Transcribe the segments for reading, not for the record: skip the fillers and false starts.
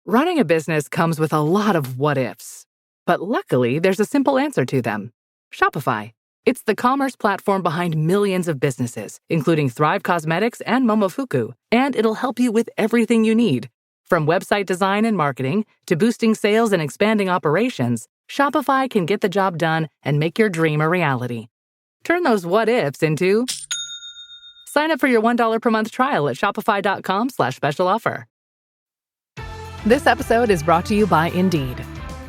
Running a business comes with a lot of what-ifs, but luckily there's a simple answer to them. Shopify. It's the commerce platform behind millions of businesses, including Thrive Cosmetics and Momofuku, and it'll help you with everything you need. From website design and marketing to boosting sales and expanding operations, Shopify can get the job done and make your dream a reality. Turn those what-ifs into... Sign up for your $1 per month trial at shopify.com/special offer. This episode is brought to you by Indeed.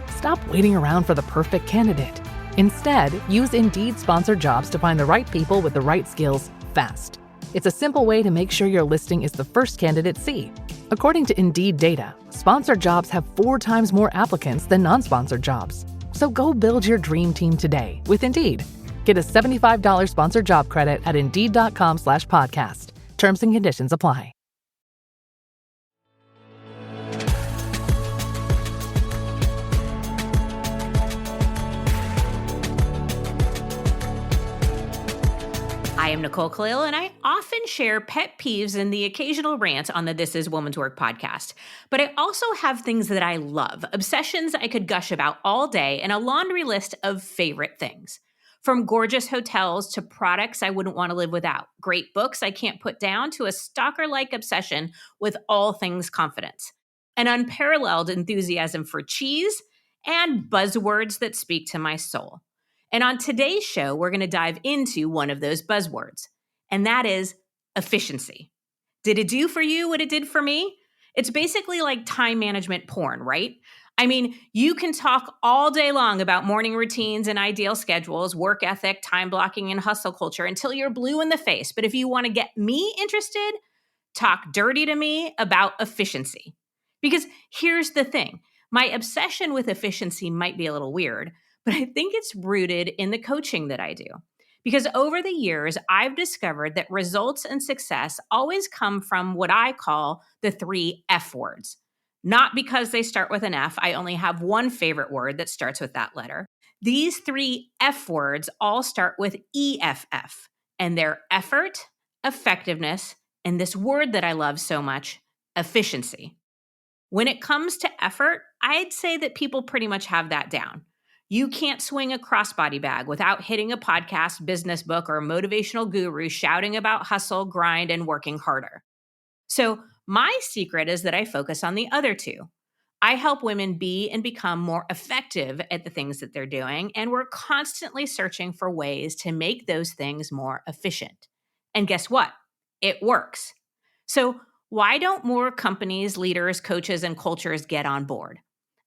Stop waiting around for the perfect candidate. Instead, use Indeed sponsored jobs to find the right people with the right skills fast. It's a simple way to make sure your listing is the first candidates see. According to Indeed data, sponsored jobs have 4 times more applicants than non-sponsored jobs. So go build your dream team today with Indeed. Get a $75 sponsored job credit at Indeed.com/podcast. Terms and conditions apply. I am Nicole Khalil, and I often share pet peeves and the occasional rant on the This Is Woman's Work podcast. But I also have things that I love, obsessions I could gush about all day, and a laundry list of favorite things. From gorgeous hotels to products I wouldn't want to live without, great books I can't put down to a stalker-like obsession with all things confidence, an unparalleled enthusiasm for cheese, and buzzwords that speak to my soul. And on today's show, we're going to dive into one of those buzzwords, and that is efficiency. Did it do for you what it did for me? It's basically like time management porn, right? I mean, you can talk all day long about morning routines and ideal schedules, work ethic, time blocking, and hustle culture until you're blue in the face. But if you want to get me interested, talk dirty to me about efficiency. Because here's the thing, my obsession with efficiency might be a little weird, but I think it's rooted in the coaching that I do. Because over the years, I've discovered that results and success always come from what I call the 3 F words. Not because they start with an F, I only have one favorite word that starts with that letter. These 3 F words all start with EFF, and they're effort, effectiveness, and this word that I love so much, efficiency. When it comes to effort, I'd say that people pretty much have that down. You can't swing a crossbody bag without hitting a podcast, business book, or motivational guru shouting about hustle, grind, and working harder. So my secret is that I focus on the other 2. I help women be and become more effective at the things that they're doing, and we're constantly searching for ways to make those things more efficient. And guess what? It works. So why don't more companies, leaders, coaches, and cultures get on board?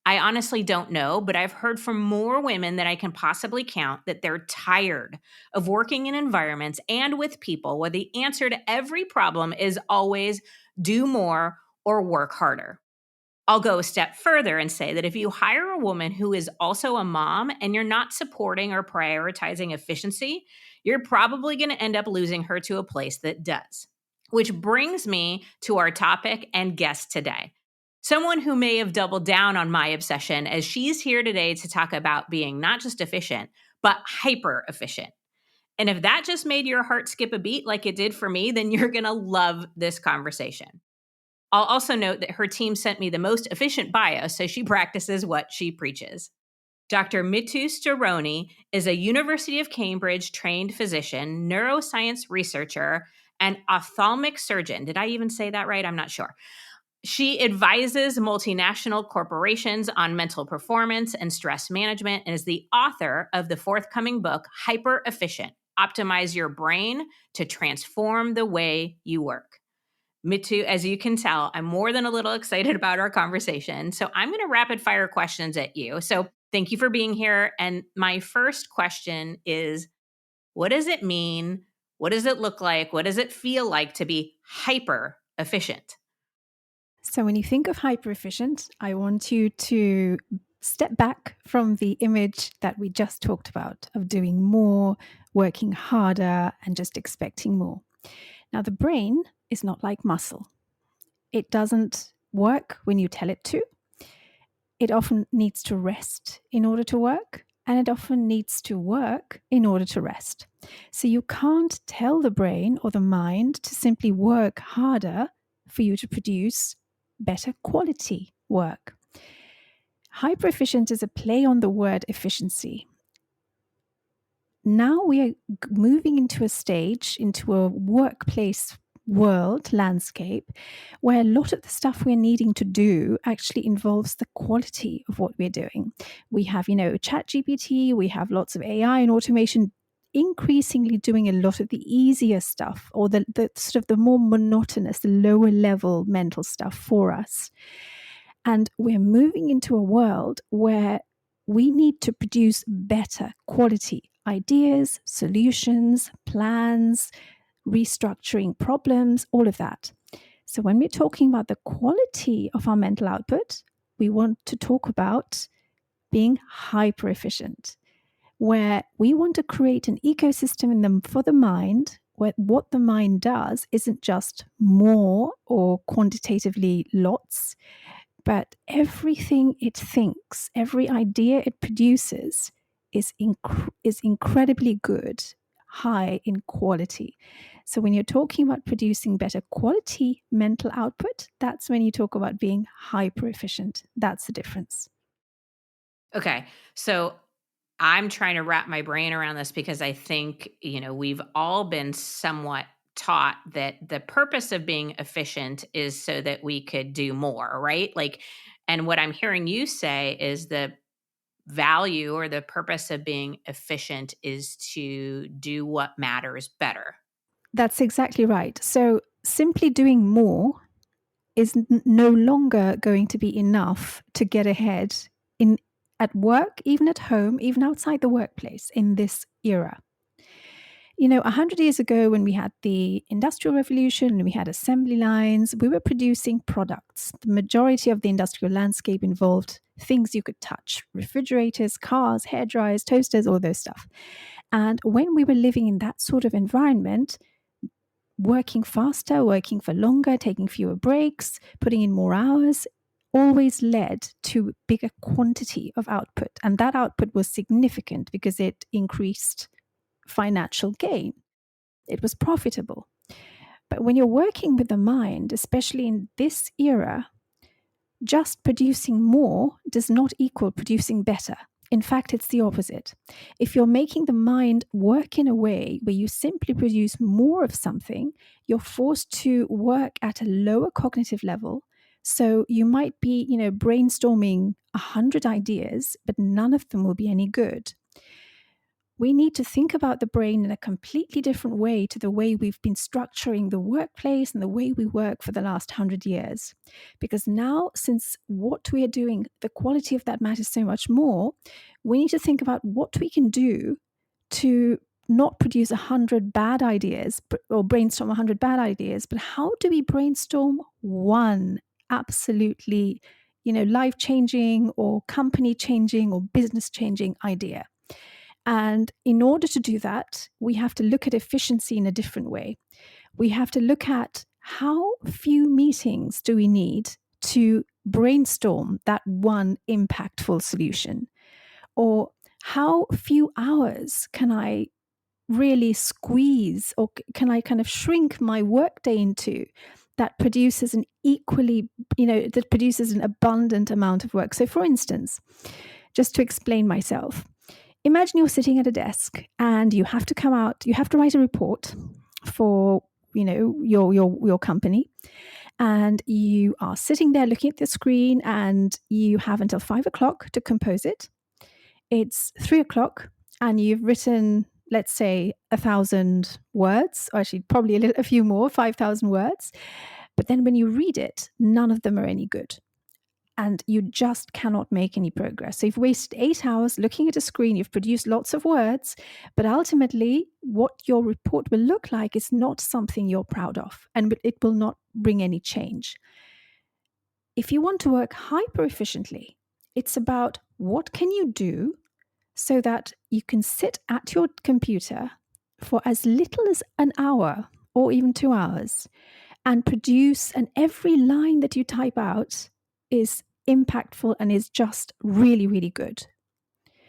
I honestly don't know, but I've heard from more women than I can possibly count that they're tired of working in environments and with people where the answer to every problem is always do more or work harder. I'll go a step further and say that if you hire a woman who is also a mom and you're not supporting or prioritizing efficiency, you're probably going to end up losing her to a place that does. Which brings me to our topic and guest today. Someone who may have doubled down on my obsession, as she's here today to talk about being not just efficient, but hyper efficient. And if that just made your heart skip a beat like it did for me, then you're going to love this conversation. I'll also note that her team sent me the most efficient bio, so she practices what she preaches. Dr. Mithu Storoni is a University of Cambridge trained physician, neuroscience researcher, and ophthalmic surgeon. Did I even say that right? I'm not sure. She advises multinational corporations on mental performance and stress management and is the author of the forthcoming book, Hyperefficient: Optimize Your Brain to Transform the Way You Work. Mithu, as you can tell, I'm more than a little excited about our conversation. So I'm going to rapid fire questions at you. So thank you for being here. And my first question is, what does it mean? What does it look like? What does it feel like to be hyper efficient? So when you think of hyper efficient, I want you to step back from the image that we just talked about of doing more, working harder, and just expecting more. Now, the brain is not like muscle. It doesn't work when you tell it to. It often needs to rest in order to work, and it often needs to work in order to rest. So you can't tell the brain or the mind to simply work harder for you to produce better quality work. Hyperefficient is a play on the word efficiency. Now we are moving into a stage, into a workplace world landscape, where a lot of the stuff we're needing to do actually involves the quality of what we're doing. We have, ChatGPT, we have lots of AI and automation increasingly doing a lot of the easier stuff, or the sort of the more monotonous, the lower level mental stuff for us. And we're moving into a world where we need to produce better quality ideas, solutions, plans, restructuring problems, all of that. So when we're talking about the quality of our mental output, we want to talk about being hyper efficient, where we want to create an ecosystem in them for the mind, where what the mind does isn't just more or quantitatively lots, but everything it thinks, every idea it produces is incredibly good, high in quality. So when you're talking about producing better quality mental output, that's when you talk about being hyper efficient. That's the difference. Okay. So I'm trying to wrap my brain around this because I think, we've all been somewhat taught that the purpose of being efficient is so that we could do more, right? And what I'm hearing you say is the value or the purpose of being efficient is to do what matters better. That's exactly right. So simply doing more is no longer going to be enough to get ahead at work, even at home, even outside the workplace in this era. 100 years ago, when we had the Industrial Revolution and we had assembly lines, we were producing products. The majority of the industrial landscape involved things you could touch: refrigerators, cars, hair dryers, toasters, all those stuff. And when we were living in that sort of environment, working faster, working for longer, taking fewer breaks, putting in more hours, always led to bigger quantity of output. And that output was significant because it increased financial gain. It was profitable. But when you're working with the mind, especially in this era, just producing more does not equal producing better. In fact, it's the opposite. If you're making the mind work in a way where you simply produce more of something, you're forced to work at a lower cognitive level. So you might be, brainstorming 100 ideas, but none of them will be any good. We need to think about the brain in a completely different way to the way we've been structuring the workplace and the way we work for the last 100 years. Because now, since what we are doing, the quality of that matters so much more, we need to think about what we can do to not produce 100 bad ideas or brainstorm 100 bad ideas, but how do we brainstorm one absolutely, life-changing or company-changing or business-changing idea? And in order to do that, we have to look at efficiency in a different way. We have to look at how few meetings do we need to brainstorm that one impactful solution? Or how few hours can I really squeeze, or can I kind of shrink my workday into that produces that produces an abundant amount of work? So for instance, just to explain myself, imagine you're sitting at a desk and you have to write a report for, your company. And you are sitting there looking at the screen and you have until 5:00 to compose it. It's 3:00 and you've written, let's say, 1,000 words, or actually probably a few more, 5,000 words. But then when you read it, none of them are any good. And you just cannot make any progress. So you've wasted 8 hours looking at a screen, you've produced lots of words, but ultimately what your report will look like is not something you're proud of, and it will not bring any change. If you want to work hyper efficiently, it's about what can you do so that you can sit at your computer for as little as an hour or even 2 hours and produce, and every line that you type out is impactful and is just really, really good.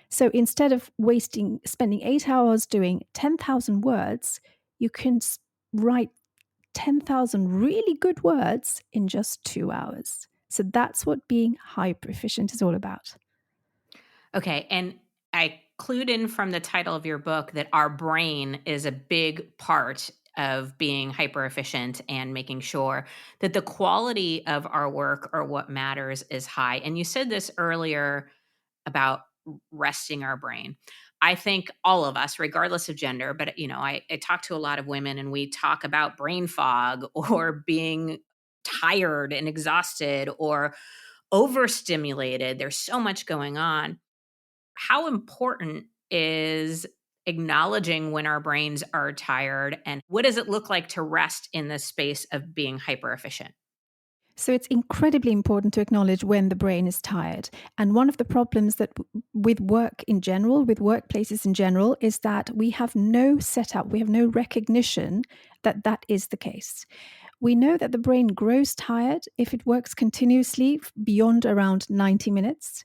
So instead of spending 8 hours doing 10,000 words, you can write 10,000 really good words in just 2 hours. So that's what being hyper efficient is all about. Okay. And I clued in from the title of your book that our brain is a big part of being hyper efficient and making sure that the quality of our work or what matters is high. And you said this earlier about resting our brain. I think all of us, regardless of gender, but I talk to a lot of women and we talk about brain fog or being tired and exhausted or overstimulated. There's so much going on. How important is acknowledging when our brains are tired, and what does it look like to rest in the space of being hyper efficient? So it's incredibly important to acknowledge when the brain is tired. And one of the problems that with work in general, with workplaces in general, is that we have no setup, we have no recognition that that is the case. We know that the brain grows tired if it works continuously beyond around 90 minutes.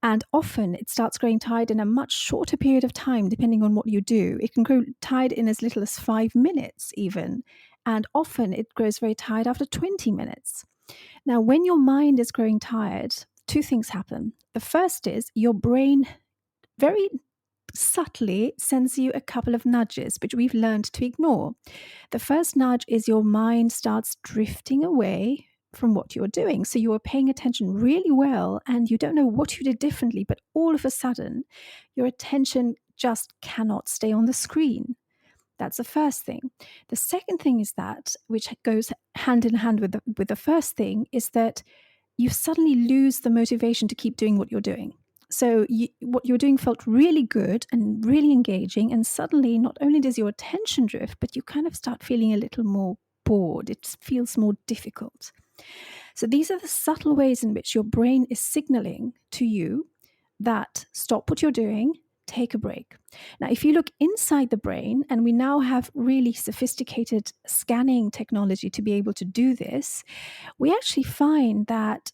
And often it starts growing tired in a much shorter period of time, depending on what you do. It can grow tired in as little as 5 minutes, even. And often it grows very tired after 20 minutes. Now, when your mind is growing tired, two things happen. The first is your brain very subtly sends you a couple of nudges, which we've learned to ignore. The first nudge is your mind starts drifting away from what you're doing. So you are paying attention really well and you don't know what you did differently, but all of a sudden, your attention just cannot stay on the screen. That's the first thing. The second thing is that, which goes hand in hand with the first thing, is that you suddenly lose the motivation to keep doing what you're doing. So what you're doing felt really good and really engaging, and suddenly not only does your attention drift, but you kind of start feeling a little more bored. It feels more difficult. So these are the subtle ways in which your brain is signaling to you that stop what you're doing, take a break. Now, if you look inside the brain, and we now have really sophisticated scanning technology to be able to do this, we actually find that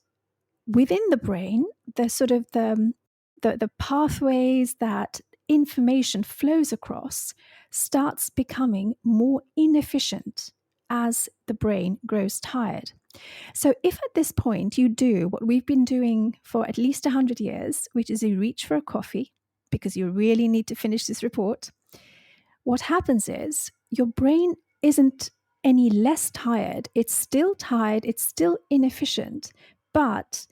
within the brain, the sort of the pathways that information flows across starts becoming more inefficient as the brain grows tired. So if at this point you do what we've been doing for at least 100 years, which is you reach for a coffee because you really need to finish this report, what happens is your brain isn't any less tired. It's still tired, it's still inefficient, but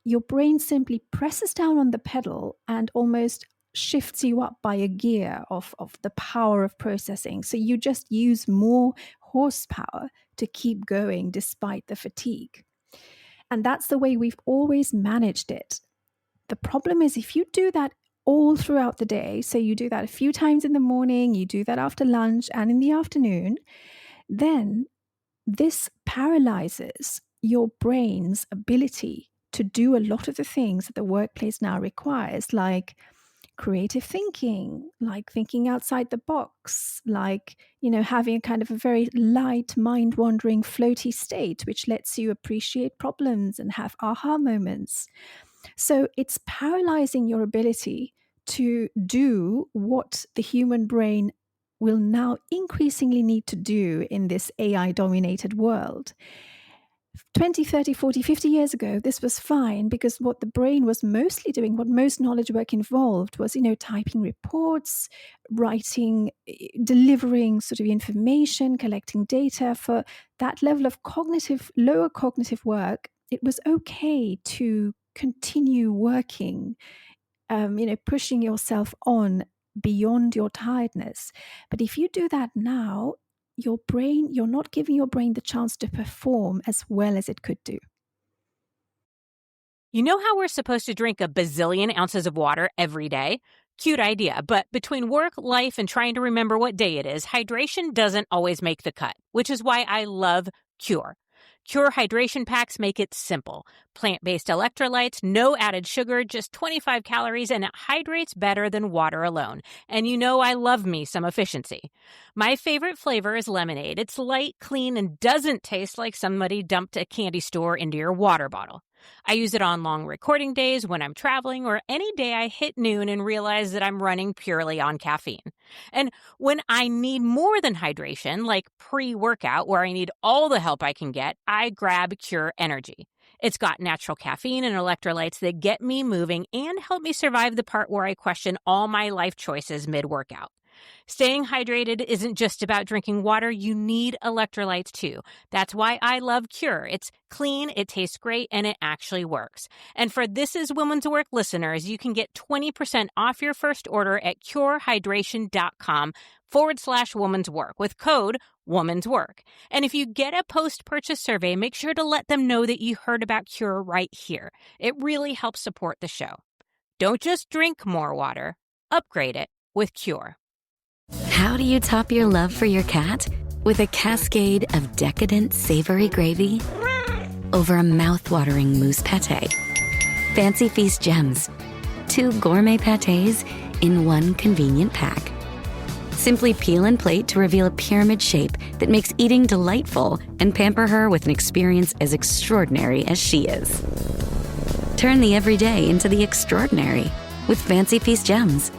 your brain simply presses down on the pedal and almost shifts you up by a gear of the power of processing. So you just use more horsepower to keep going despite the fatigue. And that's the way we've always managed it. The problem is if you do that all throughout the day, so you do that a few times in the morning, you do that after lunch and in the afternoon, then this paralyzes your brain's ability to do a lot of the things that the workplace now requires, like creative thinking, like thinking outside the box, like, having a kind of a very light, mind-wandering, floaty state, which lets you appreciate problems and have aha moments. So it's paralyzing your ability to do what the human brain will now increasingly need to do in this AI-dominated world. 20, 30, 40, 50 years ago, this was fine because what the brain was mostly doing, what most knowledge work involved was, typing reports, writing, delivering sort of information, collecting data. For that level of lower cognitive work, it was okay to continue working, pushing yourself on beyond your tiredness. But if you do that now, you're not giving your brain the chance to perform as well as it could do. You know how we're supposed to drink a bazillion ounces of water every day? Cute idea, but between work, life, and trying to remember what day it is, hydration doesn't always make the cut, which is why I love Cure. Cure hydration packs make it simple. Plant-based electrolytes, no added sugar, just 25 calories, and it hydrates better than water alone. And I love me some efficiency. My favorite flavor is lemonade. It's light, clean, and doesn't taste like somebody dumped a candy store into your water bottle. I use it on long recording days, when I'm traveling, or any day I hit noon and realize that I'm running purely on caffeine. And when I need more than hydration, like pre-workout where I need all the help I can get, I grab Cure Energy. It's got natural caffeine and electrolytes that get me moving and help me survive the part where I question all my life choices mid-workout. Staying hydrated isn't just about drinking water. You need electrolytes too. That's why I love Cure. It's clean, it tastes great, and it actually works. And for This Is Women's Work listeners, you can get 20% off your first order at curehydration.com/woman's work with code Woman's Work. And if you get a post-purchase survey, make sure to let them know that you heard about Cure right here. It really helps support the show. Don't just drink more water. Upgrade it with Cure. How do you top your love for your cat? With a cascade of decadent savory gravy over a mouth-watering mousse pâté. Fancy Feast gems. 2 gourmet pâtés in one convenient pack. Simply peel and plate to reveal a pyramid shape that makes eating delightful and pamper her with an experience as extraordinary as she is. Turn the everyday into the extraordinary with Fancy Feast gems.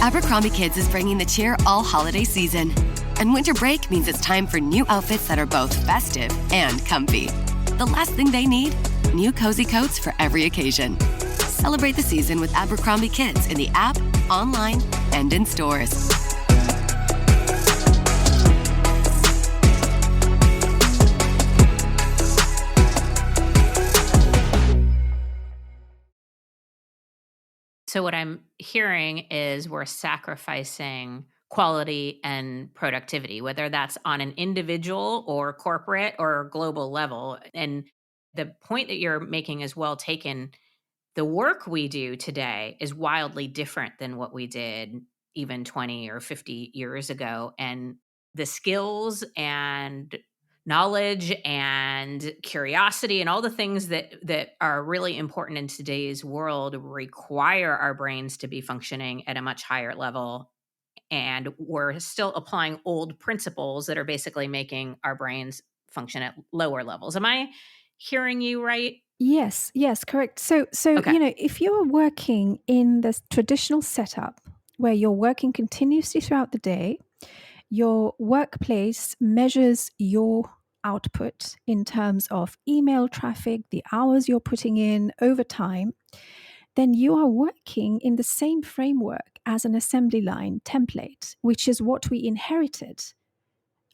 Abercrombie Kids is bringing the cheer all holiday season. And winter break means it's time for new outfits that are both festive and comfy. The last thing they need? New cozy coats for every occasion. Celebrate the season with Abercrombie Kids in the app, online, and in stores. So what I'm hearing is we're sacrificing quality and productivity, whether that's on an individual or corporate or global level. And the point that you're making is well taken. The work we do today is wildly different than what we did even 20 or 50 years ago. And the skills and knowledge and curiosity and all the things that are really important in today's world require our brains to be functioning at a much higher level. And we're still applying old principles that are basically making our brains function at lower levels. Am I hearing you right? Yes, correct. So Okay. if you're working in this traditional setup where you're working continuously throughout the day, your workplace measures your output in terms of email traffic, the hours you're putting in over time, then you are working in the same framework as an assembly line template, which is what we inherited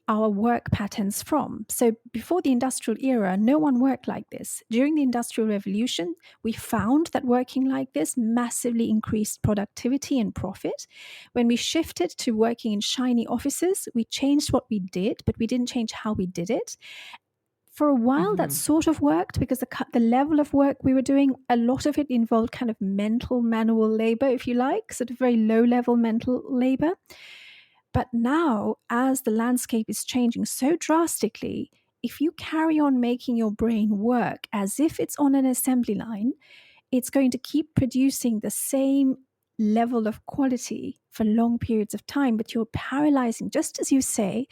our work patterns from. So before the industrial era, no one worked like this. During the Industrial Revolution, we found that working like this massively increased productivity and profit. When we shifted to working in shiny offices, we changed what we did, but we didn't change how we did it. For a while, that sort of worked because the level of work we were doing, a lot of it involved kind of mental manual labor, if you like, sort of very low-level mental labor. But now, as the landscape is changing so drastically, if you carry on making your brain work as if it's on an assembly line, it's going to keep producing the same level of quality for long periods of time, but you're paralyzing, just as you say,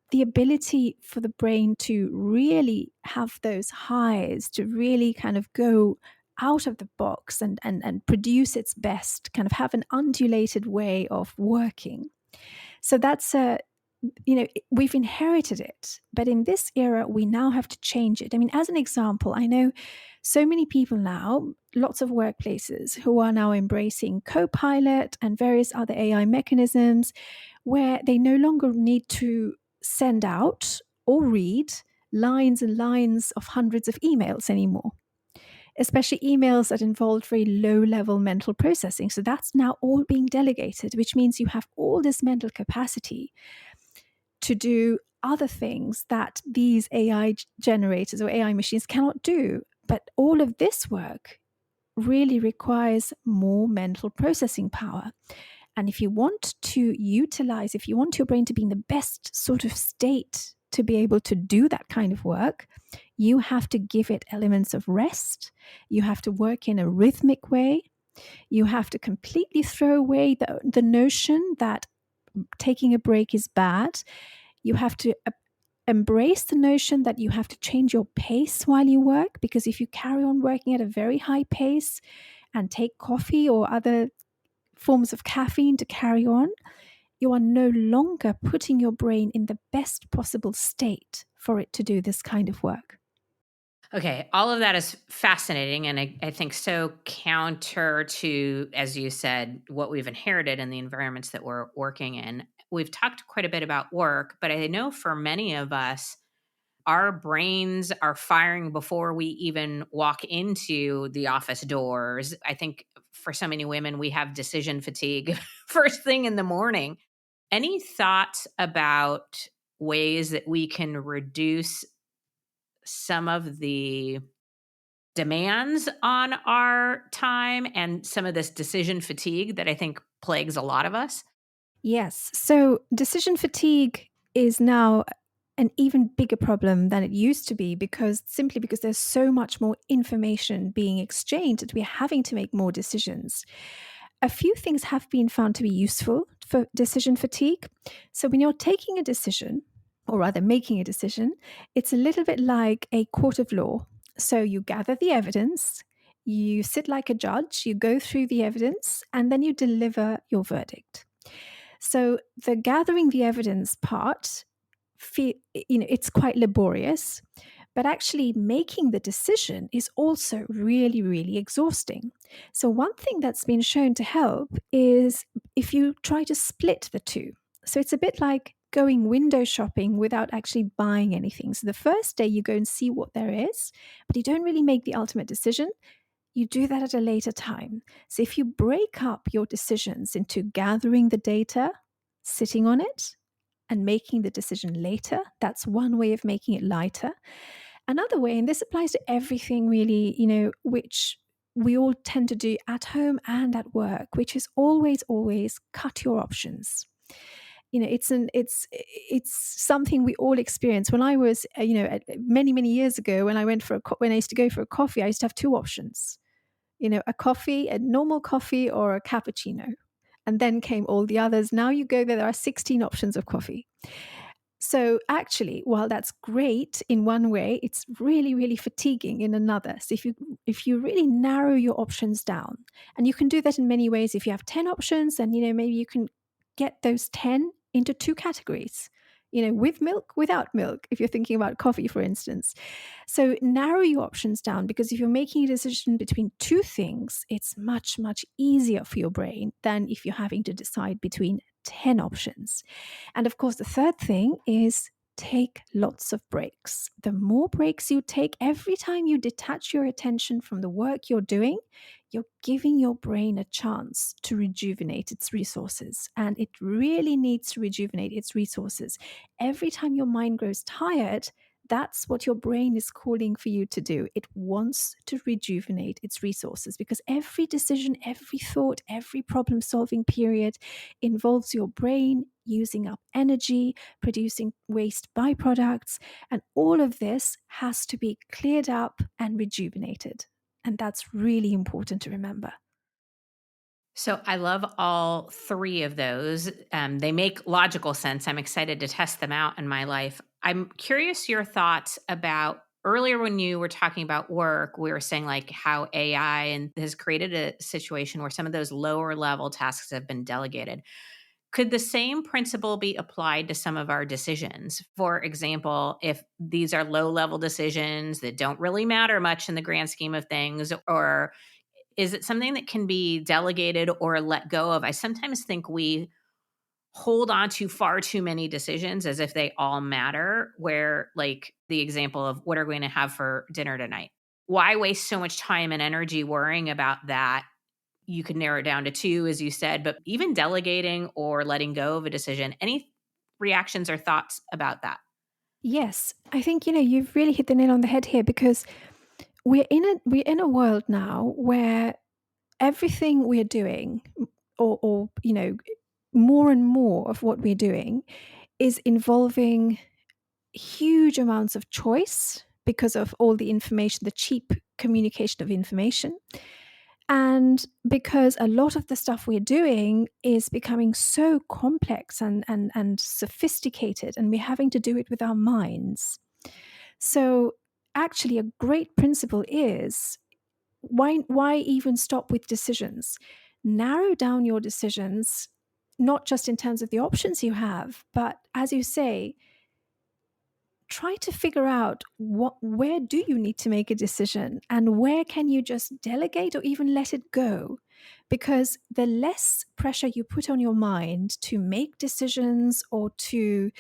the ability for the brain to really have those highs, to really kind of go out of the box and produce its best, kind of have an undulated way of working. So that's we've inherited it, but in this era, we now have to change it. I mean, as an example, I know so many people now, lots of workplaces who are now embracing Copilot and various other AI mechanisms where they no longer need to send out or read lines and lines of hundreds of emails anymore, especially emails that involve very low-level mental processing. So that's now all being delegated, which means you have all this mental capacity to do other things that these AI generators or AI machines cannot do. But all of this work really requires more mental processing power. And if you want to utilize, if you want your brain to be in the best sort of state to be able to do that kind of work, you have to give it elements of rest. You have to work in a rhythmic way. You have to completely throw away the notion that taking a break is bad. You have to embrace the notion that you have to change your pace while you work, because if you carry on working at a very high pace and take coffee or other forms of caffeine to carry on, you are no longer putting your brain in the best possible state for it to do this kind of work. Okay, all of that is fascinating and I think so counter to, as you said, what we've inherited in the environments that we're working in. We've talked quite a bit about work, but I know for many of us, our brains are firing before we even walk into the office doors. I think for so many women, we have decision fatigue first thing in the morning. Any thoughts about ways that we can reduce some of the demands on our time and some of this decision fatigue that I think plagues a lot of us? Yes. So decision fatigue is now an even bigger problem than it used to be simply because there's so much more information being exchanged that we're having to make more decisions. A few things have been found to be useful for decision fatigue. So when you're taking a decision, or rather making a decision, it's a little bit like a court of law. So you gather the evidence, you sit like a judge, you go through the evidence, and then you deliver your verdict. So the gathering the evidence part, it's quite laborious, but actually making the decision is also really, really exhausting. So one thing that's been shown to help is if you try to split the two. So it's a bit like going window shopping without actually buying anything. So the first day you go and see what there is, but you don't really make the ultimate decision. You do that at a later time. So if you break up your decisions into gathering the data, sitting on it, and making the decision later, that's one way of making it lighter. Another way, and this applies to everything really, which we all tend to do at home and at work, which is always cut your options. It's something we all experience. When I was, many years ago, when I used to go for a coffee, I used to have two options. A coffee, a normal coffee, or a cappuccino. And then came all the others. Now you go there are 16 options of coffee. So actually, while that's great in one way, it's really, really fatiguing in another. So if you really narrow your options down, and you can do that in many ways. If you have 10 options, then maybe you can get those 10 into two categories. With milk, without milk, if you're thinking about coffee, for instance. So narrow your options down, because if you're making a decision between two things, it's much, much easier for your brain than if you're having to decide between 10 options. And of course, the third thing is take lots of breaks. The more breaks you take, every time you detach your attention from the work you're doing, you're giving your brain a chance to rejuvenate its resources. And it really needs to rejuvenate its resources. Every time your mind grows tired, that's what your brain is calling for you to do. It wants to rejuvenate its resources, because every decision, every thought, every problem-solving period involves your brain using up energy, producing waste byproducts, and all of this has to be cleared up and rejuvenated. And that's really important to remember. So I love all three of those. They make logical sense. I'm excited to test them out in my life. I'm curious your thoughts about earlier when you were talking about work, we were saying like how AI has created a situation where some of those lower level tasks have been delegated. Could the same principle be applied to some of our decisions? For example, if these are low level decisions that don't really matter much in the grand scheme of things, or is it something that can be delegated or let go of? I sometimes think we hold on to far too many decisions as if they all matter, where like the example of what are we going to have for dinner tonight? Why waste so much time and energy worrying about that? You could narrow it down to two, as you said, but even delegating or letting go of a decision, any reactions or thoughts about that? Yes, I think you've really hit the nail on the head here, because we're in a world now where everything we're doing, or more and more of what we're doing, is involving huge amounts of choice because of all the information, the cheap communication of information. And because a lot of the stuff we're doing is becoming so complex and sophisticated, and we're having to do it with our minds. So actually, a great principle is, why even stop with decisions? Narrow down your decisions, not just in terms of the options you have, but as you say, try to figure out where do you need to make a decision and where can you just delegate or even let it go. Because the less pressure you put on your mind to make decisions or to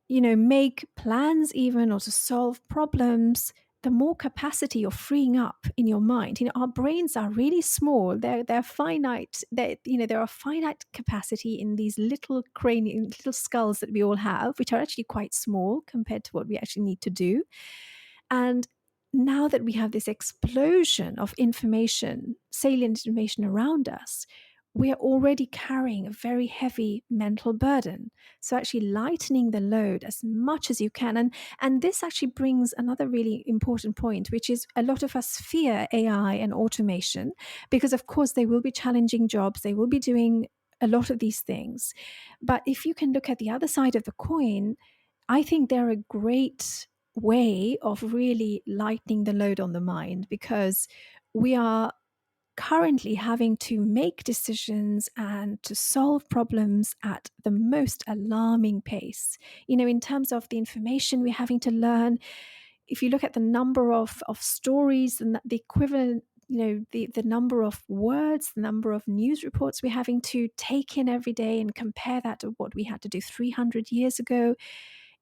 make plans even, or to solve problems, the more capacity you're freeing up in your mind. Our brains are really small. They're finite. There are finite capacity in these little little skulls that we all have, which are actually quite small compared to what we actually need to do. And now that we have this explosion of information, salient information around us, we are already carrying a very heavy mental burden. So actually lightening the load as much as you can. And this actually brings another really important point, which is a lot of us fear AI and automation because, of course, they will be challenging jobs. They will be doing a lot of these things. But if you can look at the other side of the coin, I think they're a great way of really lightening the load on the mind, because we are currently having to make decisions and to solve problems at the most alarming pace. In terms of the information we're having to learn, if you look at the number of stories and the equivalent, the number of words, the number of news reports we're having to take in every day and compare that to what we had to do 300 years ago,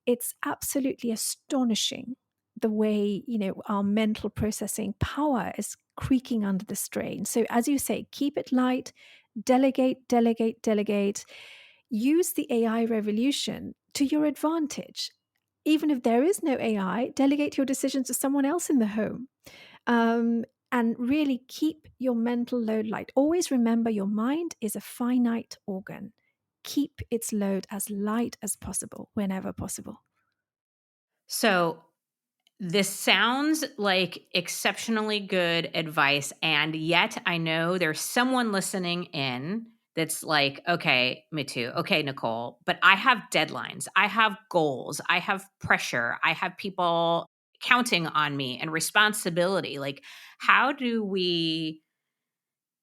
it's absolutely astonishing the way, our mental processing power is creaking under the strain. So as you say, keep it light, delegate. Use the AI revolution to your advantage. Even if there is no AI, delegate your decisions to someone else in the home. And really keep your mental load light. Always remember, your mind is a finite organ. Keep its load as light as possible whenever possible. So this sounds like exceptionally good advice. And yet I know there's someone listening in that's like, okay, Mithu, okay, Nicole, but I have deadlines. I have goals. I have pressure. I have people counting on me and responsibility. Like, how do we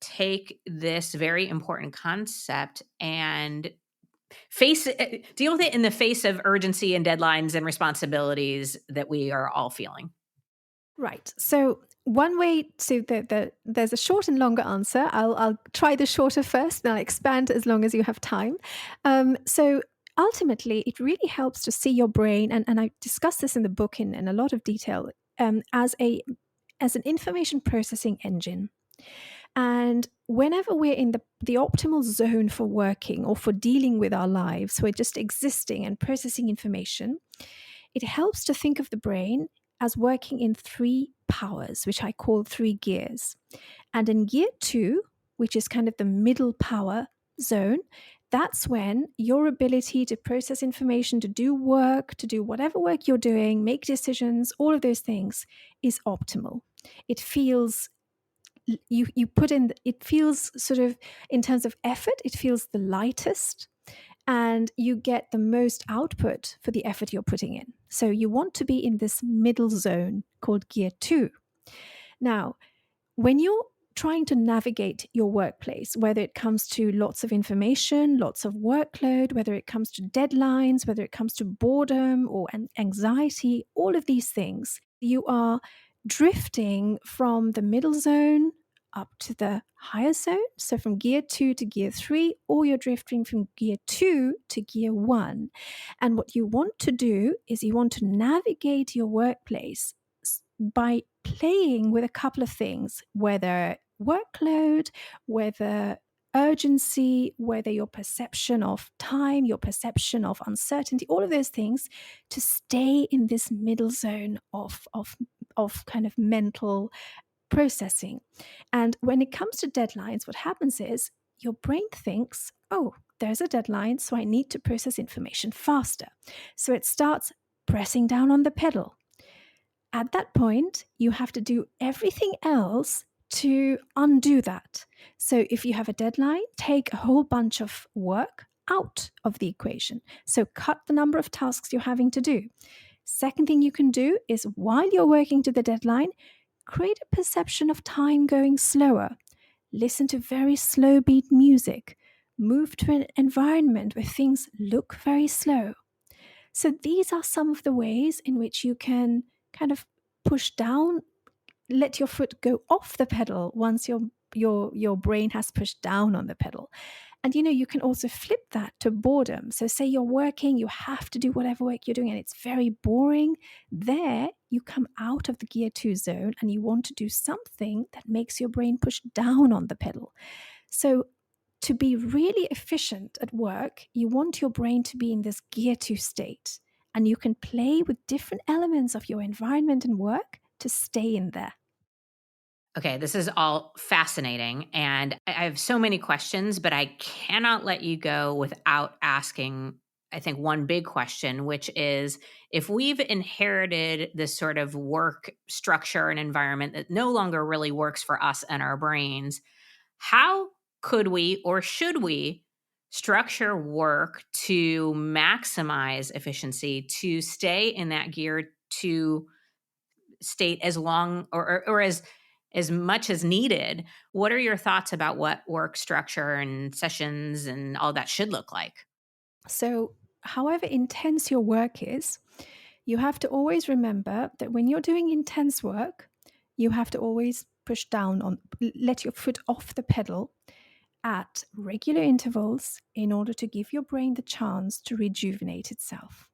take this very important concept and deal with it in the face of urgency and deadlines and responsibilities that we are all feeling? Right. So one way to there's a short and longer answer. I'll try the shorter first, and I'll expand as long as you have time. So ultimately, it really helps to see your brain, and I discuss this in the book in a lot of detail, as an information processing engine. And whenever we're in the optimal zone for working or for dealing with our lives, we're just existing and processing information, it helps to think of the brain as working in 3 powers, which I call 3 gears. And in gear 2, which is kind of the middle power zone, that's when your ability to process information, to do work, to do whatever work you're doing, make decisions, all of those things is optimal. It feels you put in, it feels sort of, in terms of effort, it feels the lightest, and you get the most output for the effort you're putting in. So you want to be in this middle zone called gear 2. Now, when you're trying to navigate your workplace, whether it comes to lots of information, lots of workload, whether it comes to deadlines, whether it comes to boredom or anxiety, all of these things, you are drifting from the middle zone up to the higher zone. So from gear 2 to gear 3, or you're drifting from gear 2 to gear 1. And what you want to do is you want to navigate your workplace by playing with a couple of things, whether workload, whether urgency, whether your perception of time, your perception of uncertainty, all of those things, to stay in this middle zone of kind of mental processing. And when it comes to deadlines, what happens is your brain thinks, oh, there's a deadline, so I need to process information faster. So it starts pressing down on the pedal. At that point, you have to do everything else to undo that. So if you have a deadline, take a whole bunch of work out of the equation. So cut the number of tasks you're having to do. Second thing you can do is, while you're working to the deadline, create a perception of time going slower. Listen to very slow beat music. Move to an environment where things look very slow. So these are some of the ways in which you can kind of push down, let your foot go off the pedal once your brain has pushed down on the pedal. And you can also flip that to boredom. So say you're working, you have to do whatever work you're doing and it's very boring. There you come out of the gear 2 zone and you want to do something that makes your brain push down on the pedal. So to be really efficient at work, you want your brain to be in this gear 2 state. And you can play with different elements of your environment and work to stay in there. Okay, this is all fascinating. And I have so many questions, but I cannot let you go without asking, I think, one big question, which is if we've inherited this sort of work structure and environment that no longer really works for us and our brains, how could we or should we structure work to maximize efficiency, to stay in that gear 2 state as long or as much as needed? What are your thoughts about what work structure and sessions and all that should look like? So, however intense your work is, you have to always remember that when you're doing intense work, you have to always push down on, let your foot off the pedal at regular intervals in order to give your brain the chance to rejuvenate itself.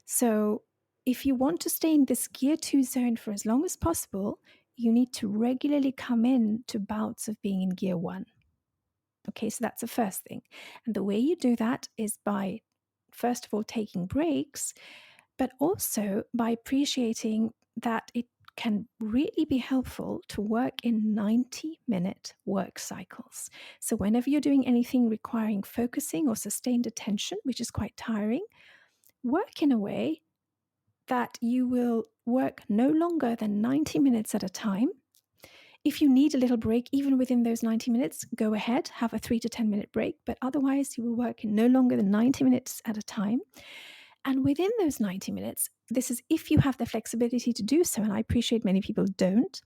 So, if you want to stay in this gear 2 zone for as long as possible, you need to regularly come in to bouts of being in gear 1. Okay, so that's the first thing. And the way you do that is by, first of all, taking breaks, but also by appreciating that it can really be helpful to work in 90-minute work cycles. So whenever you're doing anything requiring focusing or sustained attention, which is quite tiring, work in a way that you will work no longer than 90 minutes at a time. If you need a little break, even within those 90 minutes, go ahead, have a 3 to 10 minute break, but otherwise you will work in no longer than 90 minutes at a time. And within those 90 minutes, this is if you have the flexibility to do so, and I appreciate many people don't,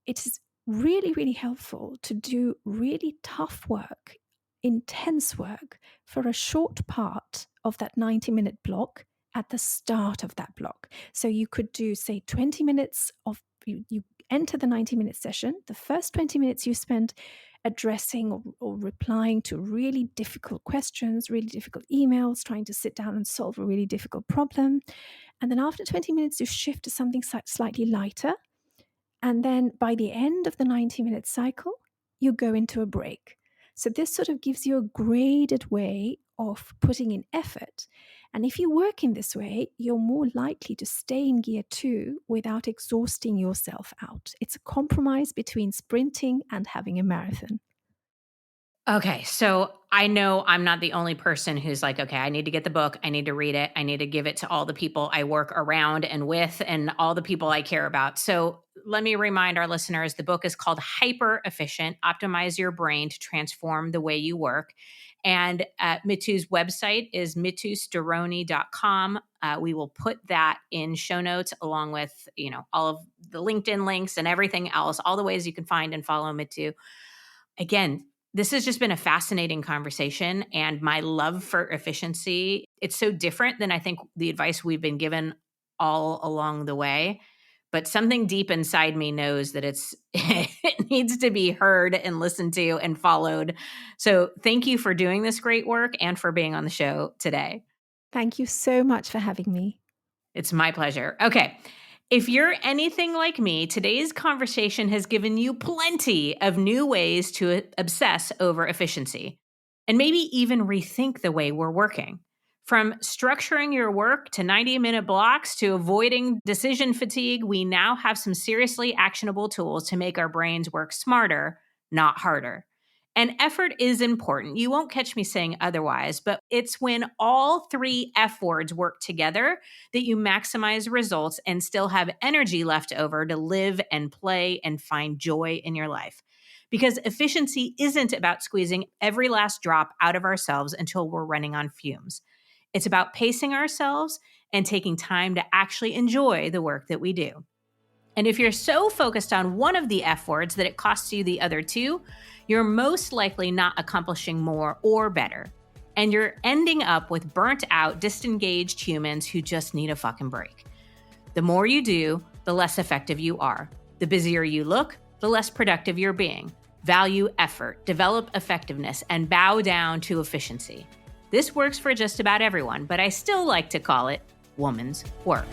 it is really, really helpful to do really tough work, intense work for a short part of that 90-minute block at the start of that block. So you could do, say, 20 minutes of, you enter the 90-minute session. The first 20 minutes you spend addressing or replying to really difficult questions, really difficult emails, trying to sit down and solve a really difficult problem. And then after 20 minutes, you shift to something slightly lighter. And then by the end of the 90-minute cycle, you go into a break. So this sort of gives you a graded way of putting in effort. And if you work in this way, you're more likely to stay in gear 2 without exhausting yourself out. It's a compromise between sprinting and having a marathon. Okay, so I know I'm not the only person who's like, okay, I need to get the book. I need to read it. I need to give it to all the people I work around and with and all the people I care about. So let me remind our listeners, the book is called Hyperefficient, Optimize Your Brain to Transform the Way You Work. And Mithu's website is mithustoroni.com. We will put that in show notes along with, all of the LinkedIn links and everything else, all the ways you can find and follow Mithu. Again, this has just been a fascinating conversation, and my love for efficiency, it's so different than I think the advice we've been given all along the way. But something deep inside me knows that it needs to be heard and listened to and followed. So thank you for doing this great work and for being on the show today. Thank you so much for having me. It's my pleasure. Okay. If you're anything like me, today's conversation has given you plenty of new ways to obsess over efficiency and maybe even rethink the way we're working. From structuring your work to 90-minute blocks to avoiding decision fatigue, we now have some seriously actionable tools to make our brains work smarter, not harder. And effort is important. You won't catch me saying otherwise, but it's when all 3 F words work together that you maximize results and still have energy left over to live and play and find joy in your life. Because efficiency isn't about squeezing every last drop out of ourselves until we're running on fumes. It's about pacing ourselves and taking time to actually enjoy the work that we do. And if you're so focused on one of the F words that it costs you the other 2, you're most likely not accomplishing more or better. and you're ending up with burnt out, disengaged humans who just need a fucking break. The more you do, the less effective you are. The busier you look, the less productive you're being. Value effort, develop effectiveness, and bow down to efficiency. This works for just about everyone, but I still like to call it woman's work.